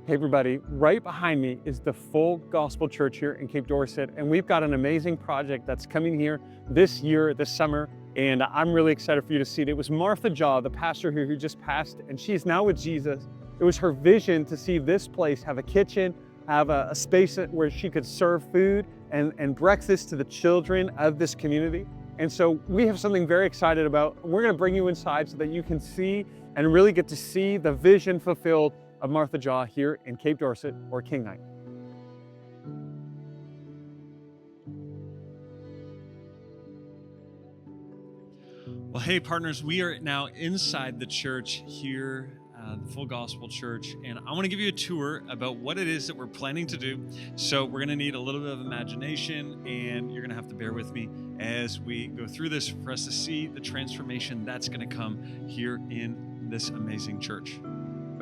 Hey everybody, right behind me is the Full Gospel Church here in Cape Dorset, and we've got an amazing project that's coming here this year, this summer, and I'm really excited for you to see it. It was Martha Jaw, the pastor here who just passed, and she's now with Jesus. It was her vision to see this place have a kitchen, have a space where she could serve food and breakfast to the children of this community. And so we have something very excited about. We're gonna bring you inside so that you can see and really get to see the vision fulfilled of Martha Jaw here in Cape Dorset or Kinngait. Well, hey partners, we are now inside the church here, the Full Gospel Church, and I want to give you a tour about what it is that we're planning to do. So we're going to need a little bit of imagination, and you're going to have to bear with me as we go through this for us to see the transformation that's going to come here in this amazing church.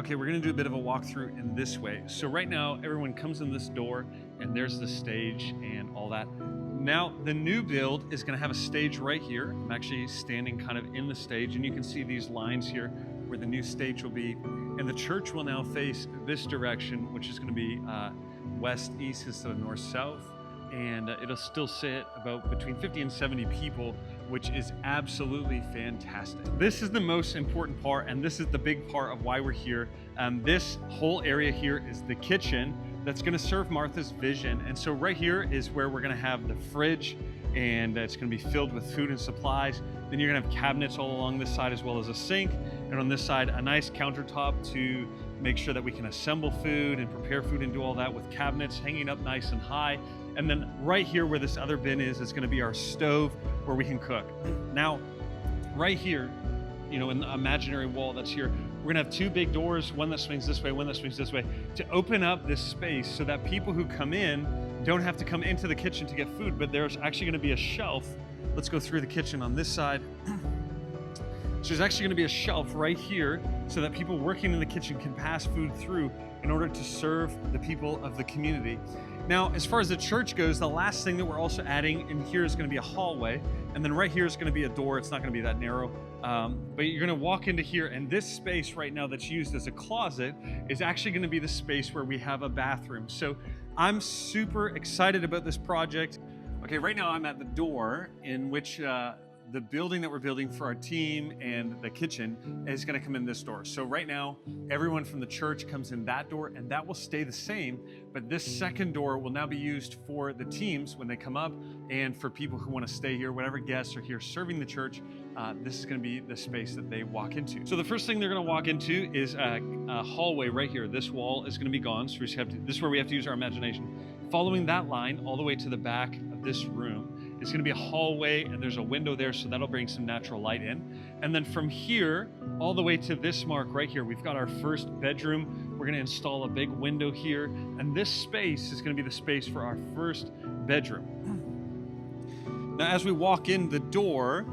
Okay, we're gonna do a bit of a walkthrough in this way. So right now, everyone comes in this door and there's the stage and all that. Now, the new build is gonna have a stage right here. I'm actually standing kind of in the stage, and you can see these lines here where the new stage will be. And the church will now face this direction, which is gonna be west-east instead of north-south. And it'll still sit about between 50 and 70 people, which is absolutely fantastic. This is the most important part, and this is the big part of why we're here. This whole area here is the kitchen that's gonna serve Martha's vision. And so right here is where we're gonna have the fridge, and it's gonna be filled with food and supplies. Then you're gonna have cabinets all along this side as well as a sink. And on this side, a nice countertop to make sure that we can assemble food and prepare food and do all that with cabinets hanging up nice and high. And then right here where this other bin is gonna be our stove where we can cook. Now, right here, you know, in the imaginary wall that's here, we're gonna have two big doors, one that swings this way, one that swings this way, to open up this space so that people who come in don't have to come into the kitchen to get food, but there's actually gonna be a shelf. Let's go through the kitchen on this side. So there's actually gonna be a shelf right here so that people working in the kitchen can pass food through in order to serve the people of the community. Now, as far as the church goes, the last thing that we're also adding in here is gonna be a hallway, and then right here is gonna be a door. It's not gonna be that narrow, but you're gonna walk into here, and this space right now that's used as a closet is actually gonna be the space where we have a bathroom. So I'm super excited about this project. Okay, right now I'm at the door in which the building that we're building for our team and the kitchen is gonna come in this door. So right now, everyone from the church comes in that door, and that will stay the same, but this second door will now be used for the teams when they come up, and for people who wanna stay here, whatever guests are here serving the church, this is gonna be the space that they walk into. So the first thing they're gonna walk into is a hallway right here. This wall is gonna be gone, so this is where we have to use our imagination. Following that line all the way to the back of this room, it's gonna be a hallway, and there's a window there, so that'll bring some natural light in. And then from here, all the way to this mark right here, we've got our first bedroom. We're gonna install a big window here, and this space is gonna be the space for our first bedroom. Now, as we walk in the door,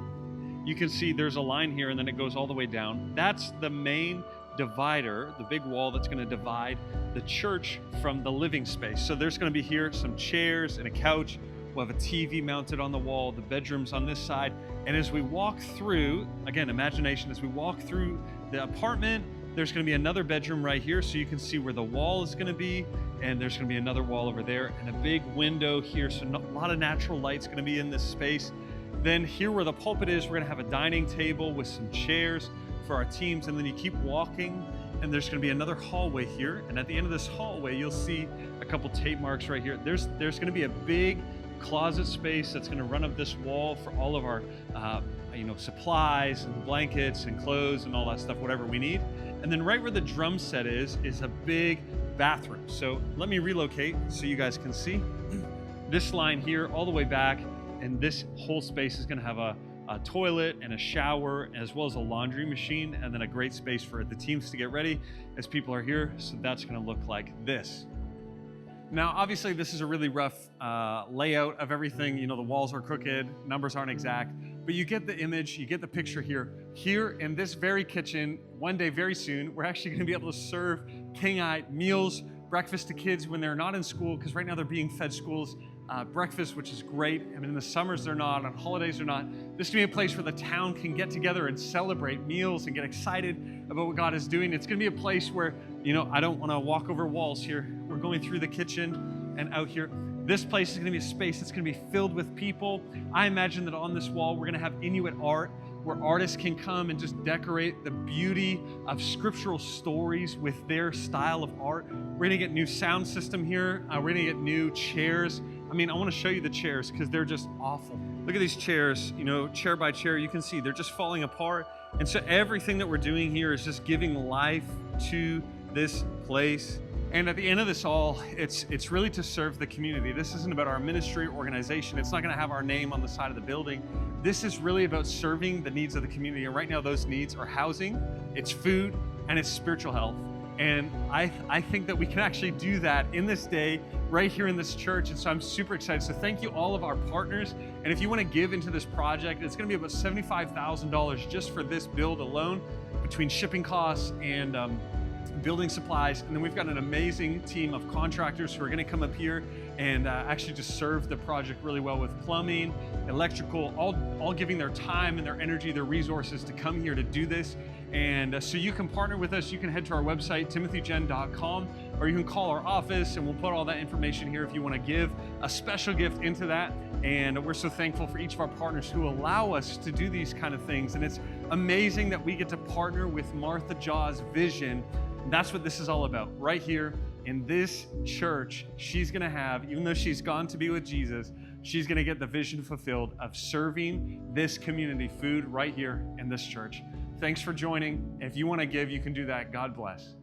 you can see there's a line here, and then it goes all the way down. That's the main divider, the big wall that's gonna divide the church from the living space. So there's gonna be here some chairs and a couch. We'll have a TV mounted on the wall, the bedroom's on this side. And as we walk through, again, imagination, as we walk through the apartment, there's gonna be another bedroom right here, so you can see where the wall is gonna be, and there's gonna be another wall over there, and a big window here, so a lot of natural light's gonna be in this space. Then here where the pulpit is, we're gonna have a dining table with some chairs for our teams, and then you keep walking, and there's gonna be another hallway here, and at the end of this hallway, you'll see a couple tape marks right here. There's gonna be a big closet space that's going to run up this wall for all of our supplies and blankets and clothes and all that stuff, whatever we need. And then right where the drum set is a big bathroom. So let me relocate so you guys can see this line here all the way back, and this whole space is going to have a toilet and a shower, as well as a laundry machine, and then a great space for the teams to get ready as people are here. So that's going to look like this. Now, obviously, this is a really rough layout of everything. You know, the walls are crooked, numbers aren't exact, but you get the image, you get the picture here. Here in this very kitchen, one day very soon, we're actually gonna be able to serve Kinngait meals, breakfast to kids when they're not in school, because right now they're being fed breakfast, which is great. I mean, in the summers they're not, on holidays they're not. This can be a place where the town can get together and celebrate meals and get excited about what God is doing. It's going to be a place where, I don't want to walk over walls here. We're going through the kitchen and out here. This place is going to be a space that's going to be filled with people. I imagine that on this wall, we're going to have Inuit art where artists can come and just decorate the beauty of scriptural stories with their style of art. We're going to get new sound system here. We're going to get new chairs. I want to show you the chairs because they're just awful. Look at these chairs, chair by chair. You can see they're just falling apart. And so everything that we're doing here is just giving life to this place. And at the end of this all, it's really to serve the community. This isn't about our ministry or organization. It's not going to have our name on the side of the building. This is really about serving the needs of the community. And right now, those needs are housing, it's food, and it's spiritual health. And I think that we can actually do that in this day, right here in this church. And so I'm super excited. So thank you all of our partners. And if you want to give into this project, it's going to be about $75,000 just for this build alone, between shipping costs and building supplies. And then we've got an amazing team of contractors who are going to come up here and actually just serve the project really well with plumbing, electrical, all giving their time and their energy, their resources to come here to do this. And so you can partner with us. You can head to our website, timothygen.com, or you can call our office and we'll put all that information here if you want to give a special gift into that. And we're so thankful for each of our partners who allow us to do these kind of things. And it's amazing that we get to partner with Martha Jaw's vision. That's what this is all about. Right here in this church, she's going to have, even though she's gone to be with Jesus, she's going to get the vision fulfilled of serving this community food right here in this church. Thanks for joining. If you want to give, you can do that. God bless.